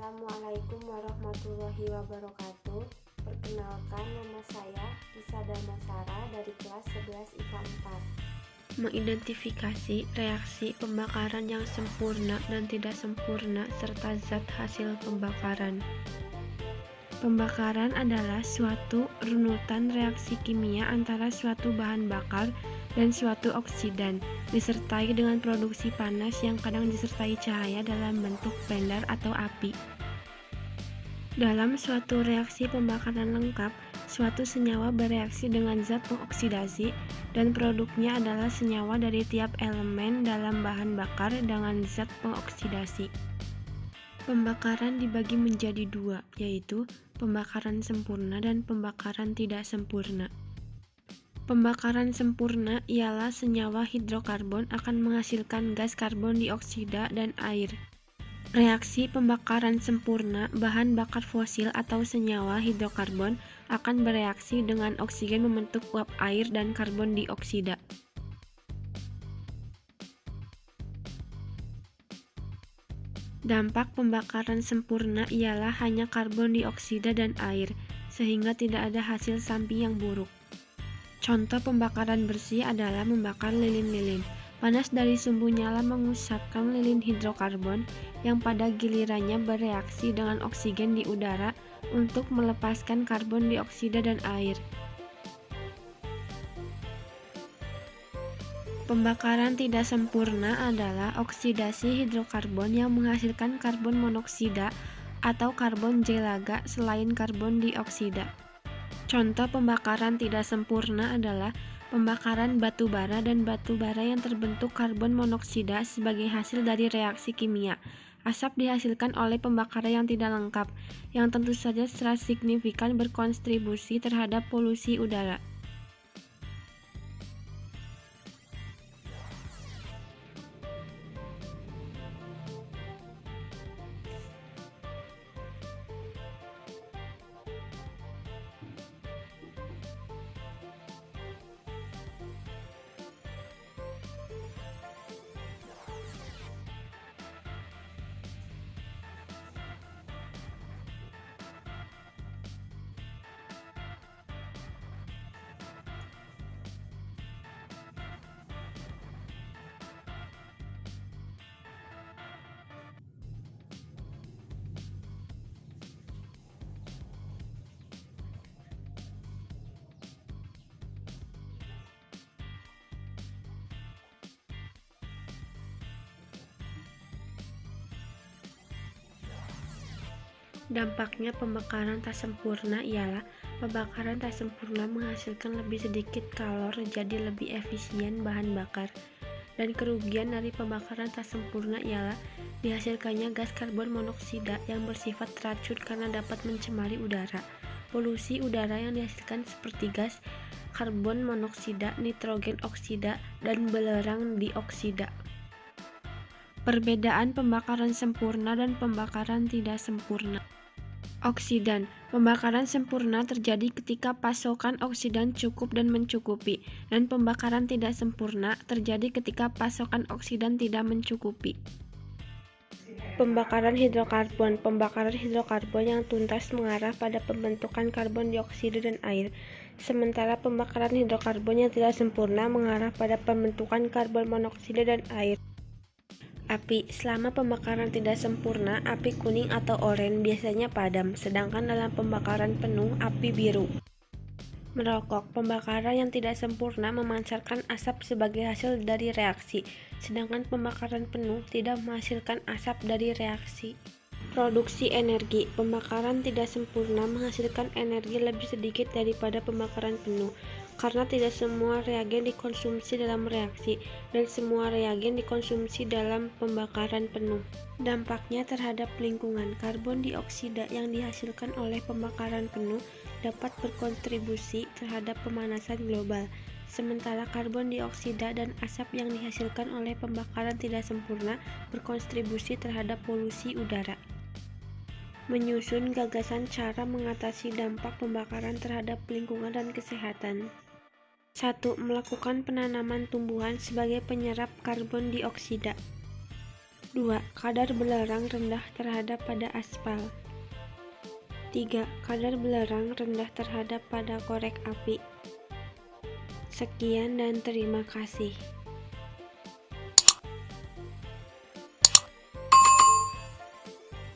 Assalamualaikum warahmatullahi wabarakatuh. Perkenalkan, nama saya Isa Damasara dari kelas 11 IPA 4. Mengidentifikasi reaksi pembakaran yang sempurna dan tidak sempurna serta zat hasil pembakaran. Pembakaran adalah suatu runutan reaksi kimia antara suatu bahan bakar dan suatu oksidan, disertai dengan produksi panas yang kadang disertai cahaya dalam bentuk pendar atau api. Dalam suatu reaksi pembakaran lengkap, suatu senyawa bereaksi dengan zat pengoksidasi dan produknya adalah senyawa dari tiap elemen dalam bahan bakar dengan zat pengoksidasi. Pembakaran dibagi menjadi dua, yaitu pembakaran sempurna dan pembakaran tidak sempurna. Pembakaran sempurna ialah senyawa hidrokarbon akan menghasilkan gas karbon dioksida dan air. Reaksi pembakaran sempurna, bahan bakar fosil atau senyawa hidrokarbon akan bereaksi dengan oksigen membentuk uap air dan karbon dioksida. Dampak pembakaran sempurna ialah hanya karbon dioksida dan air, sehingga tidak ada hasil samping yang buruk. Contoh pembakaran bersih adalah membakar lilin-lilin. Panas dari sumbu nyala mengusapkan lilin hidrokarbon yang pada gilirannya bereaksi dengan oksigen di udara untuk melepaskan karbon dioksida dan air. Pembakaran tidak sempurna adalah oksidasi hidrokarbon yang menghasilkan karbon monoksida atau karbon jelaga selain karbon dioksida. Contoh pembakaran tidak sempurna adalah pembakaran batu bara dan batu bara yang terbentuk karbon monoksida sebagai hasil dari reaksi kimia. Asap dihasilkan oleh pembakaran yang tidak lengkap, yang tentu saja secara signifikan berkontribusi terhadap polusi udara. Dampaknya pembakaran tak sempurna ialah pembakaran tak sempurna menghasilkan lebih sedikit kalor jadi lebih efisien bahan bakar, dan kerugian dari pembakaran tak sempurna ialah dihasilkannya gas karbon monoksida yang bersifat racun karena dapat mencemari udara. Polusi udara yang dihasilkan seperti gas karbon monoksida, nitrogen oksida, dan belerang dioksida. Perbedaan pembakaran sempurna dan pembakaran tidak sempurna. Oksidan. Pembakaran sempurna terjadi ketika pasokan oksidan cukup dan mencukupi, dan pembakaran tidak sempurna terjadi ketika pasokan oksidan tidak mencukupi. Pembakaran hidrokarbon. Pembakaran hidrokarbon yang tuntas mengarah pada pembentukan karbon dioksida dan air, sementara pembakaran hidrokarbon yang tidak sempurna mengarah pada pembentukan karbon monoksida dan air. Api. Selama pembakaran tidak sempurna, api kuning atau oranye biasanya padam, sedangkan dalam pembakaran penuh, api biru. Merokok. Pembakaran yang tidak sempurna memancarkan asap sebagai hasil dari reaksi, sedangkan pembakaran penuh tidak menghasilkan asap dari reaksi. Produksi energi. Pembakaran tidak sempurna menghasilkan energi lebih sedikit daripada pembakaran penuh, karena tidak semua reagen dikonsumsi dalam reaksi, dan semua reagen dikonsumsi dalam pembakaran penuh. Dampaknya terhadap lingkungan. Karbon dioksida yang dihasilkan oleh pembakaran penuh dapat berkontribusi terhadap pemanasan global, sementara karbon dioksida dan asap yang dihasilkan oleh pembakaran tidak sempurna berkontribusi terhadap polusi udara. Menyusun gagasan cara mengatasi dampak pembakaran terhadap lingkungan dan kesehatan. 1. Melakukan penanaman tumbuhan sebagai penyerap karbon dioksida. 2. Kadar belerang rendah terhadap pada aspal. 3. Kadar belerang rendah terhadap pada korek api. Sekian dan terima kasih.